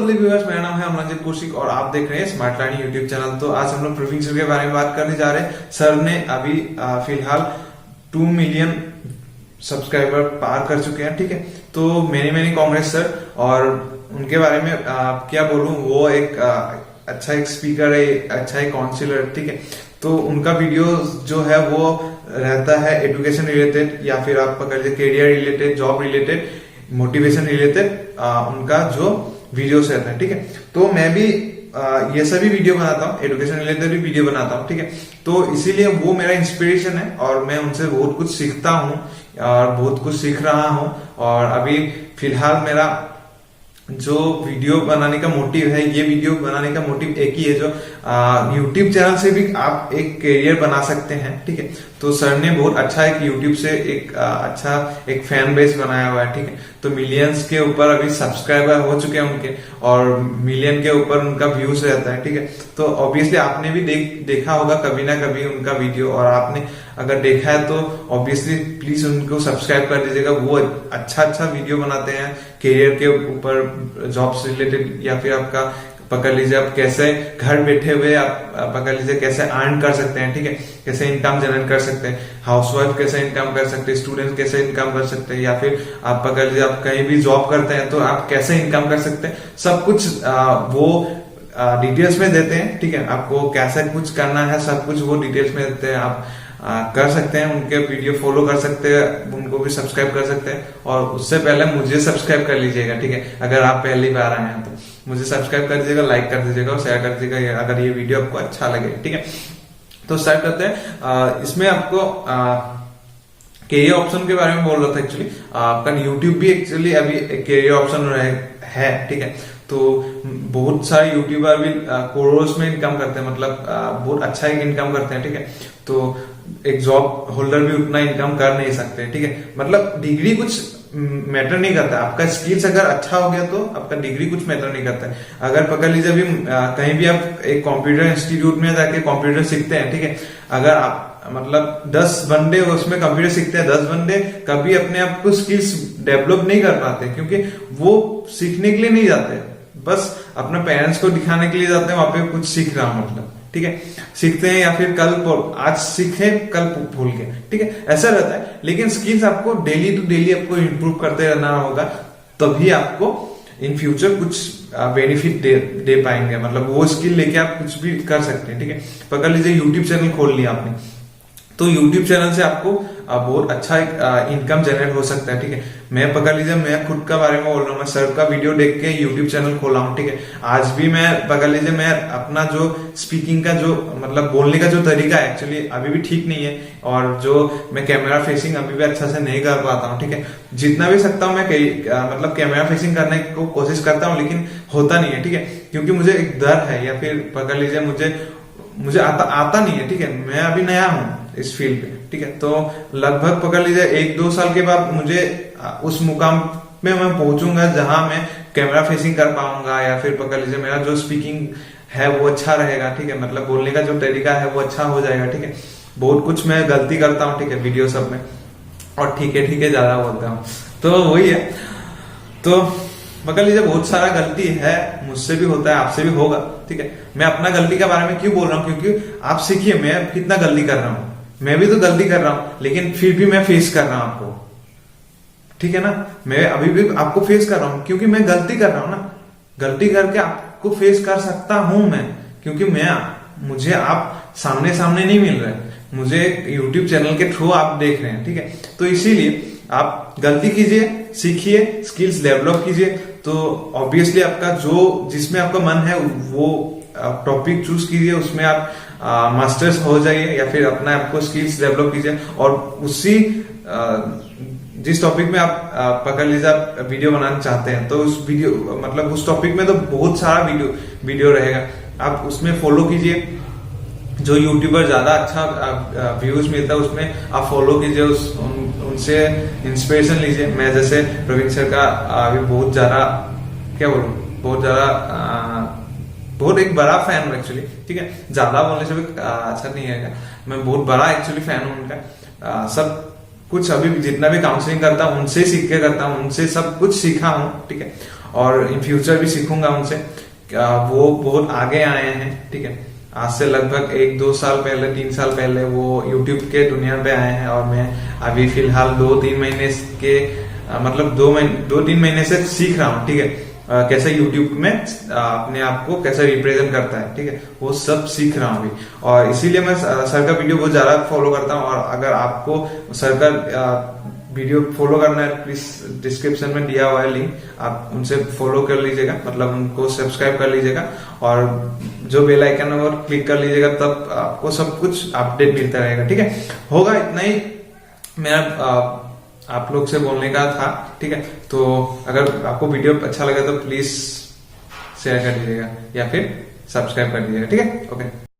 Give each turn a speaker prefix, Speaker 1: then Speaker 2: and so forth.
Speaker 1: Lovely viewers, मेरा नाम है अमरजीत कौशिक और आप देख रहे हैं स्मार्ट लर्निंग यूट्यूब चैनल। तो आज हम लोग प्रवीण सर के बारे में बात करने जा रहे हैं। सर ने अभी फिलहाल 2 मिलियन सब्सक्राइबर पार कर चुके हैं, ठीक है। तो मेनी कांग्रेस सर, और उनके बारे में क्या बोलूं, वो एक अच्छा एक स्पीकर है, अच्छा एक काउंसिलर, ठीक है। तो उनका वीडियो जो है वो रहता है एजुकेशन रिलेटेड, या फिर आप पकड़ लीजिए career related, job related, motivation related, उनका जो वीडियोस रहता है, ठीक है। तो मैं भी ये सभी वीडियो बनाता हूँ, एजुकेशन रिलेटेड भी वीडियो बनाता हूँ, ठीक है। तो इसीलिए वो मेरा इंस्पिरेशन है और मैं उनसे बहुत कुछ सीखता हूँ और बहुत कुछ सीख रहा हूँ। और अभी फिलहाल मेरा जो वीडियो बनाने का मोटिव है, ये वीडियो बनाने का मोटिव एक ही है, जो यूट्यूब चैनल से भी आप एक करियर बना सकते हैं, ठीक है। तो सर ने बहुत अच्छा एक यूट्यूब से एक अच्छा एक फैन बेस बनाया हुआ है, ठीक है। तो मिलियंस के ऊपर अभी सब्सक्राइबर हो चुके हैं उनके, और मिलियन के ऊपर उनका व्यूज रहता है, ठीक है। तो ऑब्वियसली आपने भी देखा होगा कभी ना कभी उनका वीडियो, और आपने अगर देखा है तो ऑब्वियसली प्लीज उनको सब्सक्राइब कर दीजिएगा। वो अच्छा वीडियो बनाते हैं करियर के ऊपर, जॉब्स रिलेटेड, या फिर आपका पकड़ लीजिए आप कैसे घर बैठे हुए आप पकड़ लीजिए कैसे अर्न कर सकते हैं, ठीक है। कैसे इनकम जनरेट कर सकते हैं, हाउसवाइफ कैसे इनकम कर सकते हैं, स्टूडेंट कैसे इनकम कर सकते हैं, या फिर आप पकड़ लीजिए आप कहीं भी जॉब करते हैं तो आप कैसे इनकम कर सकते हैं, सब कुछ वो डिटेल्स में देते हैं, ठीक है। आपको कैसे कुछ करना है सब कुछ वो डिटेल्स में देते हैं। आप कर सकते हैं, उनके वीडियो फॉलो कर सकते हैं, उनको भी सब्सक्राइब कर सकते हैं। और उससे पहले मुझे सब्सक्राइब कर लीजिएगा, ठीक है। अगर आप पहली बार आए हैं तो मुझे सब्सक्राइब कर दीजिएगा, लाइक कर दीजिएगा और शेयर कर दीजिएगा अगर ये वीडियो आपको अच्छा लगे, ठीक है। तो स्टार्ट करते हैं। इसमें आपको करियर ऑप्शन के बारे में बोल रहा था। एक्चुअली आपका यूट्यूब भी एक्चुअली अभी करियर ऑप्शन है, ठीक है। तो बहुत सारे यूट्यूबर भी करोड़ों में इनकम करते हैं, मतलब बहुत अच्छा इनकम करते हैं, ठीक है। तो एक जॉब होल्डर भी उतना इनकम कर नहीं सकते, ठीक है। मतलब डिग्री कुछ मैटर नहीं करता, आपका स्किल्स अगर अच्छा हो गया तो आपका डिग्री कुछ मैटर नहीं करता है। अगर पकड़ लीजिए अभी कहीं भी आप एक कंप्यूटर इंस्टीट्यूट में जाके कंप्यूटर सीखते हैं, ठीक है। अगर आप मतलब 10 बंदे उसमें कंप्यूटर सीखते हैं, 10 बंदे कभी अपने आप को स्किल्स डेवलप नहीं कर पाते, क्योंकि वो सीखने के लिए नहीं जाते, बस अपने पेरेंट्स को दिखाने के लिए जाते हैं, वहां पे कुछ सीख रहा हूं मतलब, ठीक है। सीखते हैं या फिर कल आज सीखे कल भूल गए, ठीक है, ऐसा रहता है। लेकिन स्किल्स आपको डेली टू डेली आपको इंप्रूव करते रहना होगा, तभी आपको इन फ्यूचर कुछ बेनिफिट दे पाएंगे। मतलब वो स्किल लेके आप कुछ भी कर सकते हैं, ठीक है। पकड़ लीजिए यूट्यूब चैनल खोल लिया आपने, तो यूट्यूब चैनल से आपको बहुत अच्छा इनकम जनरेट हो सकता है, ठीक है। मैं पकड़ लीजिए मैं खुद का बारे में बोल रहा हूँ, मैं सर का वीडियो देख के यूट्यूब चैनल खोला हूँ, ठीक है। आज भी मैं पकड़ लीजिए मैं अपना जो स्पीकिंग का जो मतलब बोलने का जो तरीका है एक्चुअली अभी भी ठीक नहीं है, और जो मैं कैमरा फेसिंग अभी भी अच्छा से नहीं कर पाता हूँ, ठीक है। जितना भी सकता हूँ मैं मतलब कैमरा फेसिंग करने को कोशिश करता हूँ, लेकिन होता नहीं है, ठीक है। क्योंकि मुझे एक डर है, या फिर पकड़ लीजिए मुझे आता नहीं है, ठीक है। मैं अभी नया हूँ इस फील्ड पे, ठीक है। तो लगभग पकड़ लीजिए 1-2 साल के बाद मुझे उस मुकाम में मैं पहुंचूंगा जहां मैं कैमरा फेसिंग कर पाऊंगा, या फिर पकड़ लीजिए मेरा जो स्पीकिंग है वो अच्छा रहेगा, ठीक है। मतलब बोलने का जो तरीका है वो अच्छा हो जाएगा, ठीक है। बहुत कुछ मैं गलती करता हूँ, ठीक है, वीडियो सब में, और ठीक है ज्यादा बोलता हूँ, तो वही है। तो पकड़ लीजिए बहुत सारा गलती है, मुझसे भी होता है, आपसे भी होगा, ठीक है। मैं अपना गलती के बारे में क्यों बोल रहा हूँ, क्योंकि आप सीखिए मैं कितना गलती कर रहा हूँ, मैं भी तो गलती कर रहा हूं, लेकिन फिर भी मैं फेस कर रहा हूं आपको, ठीक है ना। मैं अभी भी आपको फेस कर रहा हूं क्योंकि मैं गलती कर रहा हूं ना, गलती करके आपको फेस कर सकता हूं मैं, क्योंकि मुझे आप सामने नहीं मिल रहे, मुझे यूट्यूब चैनल के थ्रू आप देख रहे हैं, ठीक है। तो इसीलिए आप गलती कीजिए, सीखिए, स्किल्स डेवलप कीजिए, तो ऑब्वियसली आपका जो जिसमें आपका मन है वो टॉपिक चूज कीजिए, उसमें आप मास्टर्स हो जाइए, या फिर अपना आपको स्किल्स डेवलप कीजिए, और उसी जिस टॉपिक में आप पकड़ लीजिए आप वीडियो बनाना चाहते हैं, तो उस वीडियो मतलब उस टॉपिक में तो बहुत सारा वीडियो रहेगा, आप उसमें फॉलो कीजिए। जो यूट्यूबर ज्यादा अच्छा व्यूज मिलता है उसमें आप फॉलो कीजिए, उनसे इंस्पिरेशन लीजिए। मैं जैसे प्रवीण सर का अभी बहुत ज्यादा क्या बोलूं, बहुत एक बड़ा फैन हूँ एक्चुअली, ठीक है। ज्यादा बोलने से भी अच्छा नहीं है, मैं बहुत बड़ा एक्चुअली फैन हूँ उनका। सब कुछ अभी जितना भी काउंसलिंग करता हूँ उनसे सीख के करता हूँ, उनसे सब कुछ सीखा हूँ, ठीक है। और इन फ्यूचर भी सीखूंगा उनसे। वो बहुत आगे आए हैं, ठीक है। आज से लगभग 1-2 साल पहले, 3 साल पहले वो यूट्यूब के दुनिया पे आए हैं, और मैं अभी फिलहाल 2-3 महीने के मतलब 2-3 महीने से सीख रहा हूँ, ठीक है। कैसे यूट्यूब में अपने आप को कैसे रिप्रेजेंट करता है, ठीक है, वो सब सीख रहा हूँ अभी। और इसीलिए मैं सर का वीडियो बहुत ज्यादा फॉलो करता हूँ। और अगर आपको सर का वीडियो फॉलो करना है, प्लीज डिस्क्रिप्शन में दिया हुआ है लिंक, आप उनसे फॉलो कर लीजिएगा, मतलब उनको सब्सक्राइब कर लीजिएगा, और जो बेल आइकन है वो क्लिक कर लीजिएगा, तब आपको सब कुछ अपडेट मिलता रहेगा, ठीक है। होगा इतना ही मेरा आप लोग से बोलने का था, ठीक है। तो अगर आपको वीडियो अच्छा लगे तो प्लीज शेयर कर दीजिएगा या फिर सब्सक्राइब कर दीजिएगा, ठीक है। ओके।